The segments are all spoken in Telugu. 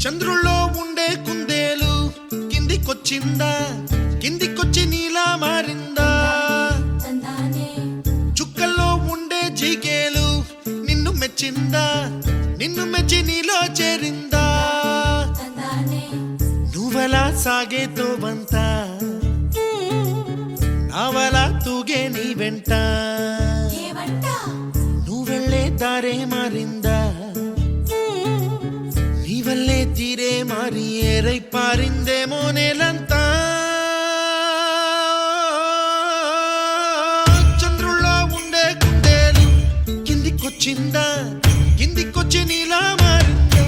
చంద్రుల్లో ఉండే కుందేలు కిందికొచ్చిందా, కిందికొచ్చి నీలా మారిందా? చుక్కల్లో ఉండే జీకేలు నిన్ను మెచ్చిందా, నిన్ను మెచ్చి నీలో చేరిందా? నువ్వలా సాగేతో వంత, నావలా తూగే నీ వెంట, నువ్వెళ్ళే దారే మారిందా, నీ వల్లే తీరే మారి ఏరై పారిందేమో నేలంతా. చంద్రుల్లో ఉండే కుందేలు కిందికొచ్చిందా, కిందికొచ్చి నీలా మారిందా?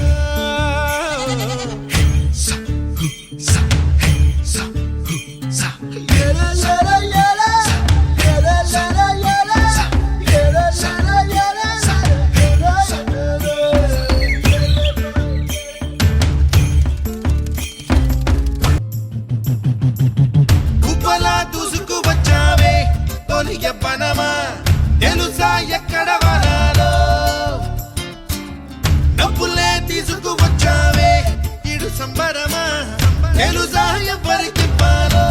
పనమా తెలుసా ఎక్కడ వనాలో, డబ్బులే తీసుకువచ్చావే ఇడు సంబరమా తెలుసా ఎవరికి పాలో?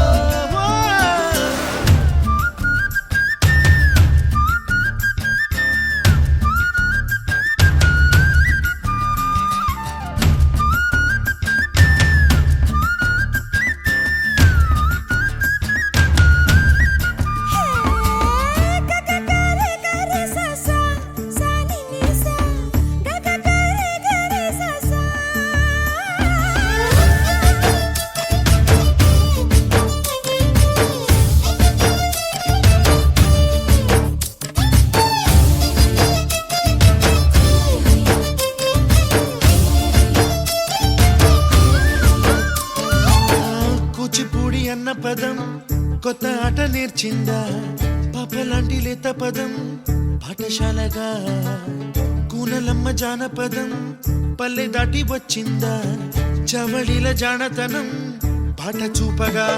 అన్న పదం కొత్త ఆట నేర్చిందా, పాపలాంటి లేత పదం పాఠశాలగా, కూనలమ్మ జానపదం పల్లె దాటి వచ్చిందా, చవళిల జానతనం పాట చూపగా,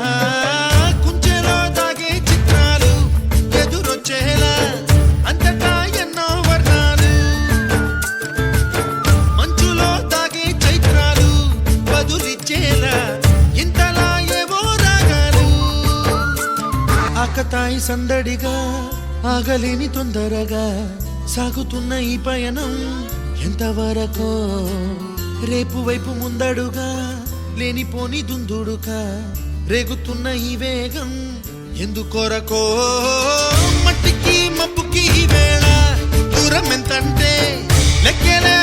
కుంచెలో దాగే చిత్రాలు ఎదురొచ్చేలా అంతటా ఎన్నో వర్ణాలు, మంచులో దాగే చైత్రాలు బదులిచ్చేలా ఇంతలా ఆకతాయి సందడిగా ఆగలేని తొందరగా సాగుతున్న ఈ పయనం ఎంతవరకో, రేపు వైపు ముందడుగా లేనిపోని దుందుడుగా రేగుతున్న ఈ వేగం ఎందుకొరకో? మట్టికి మబ్బుకి వేళ దూరం ఎంతంటే లెక్కలే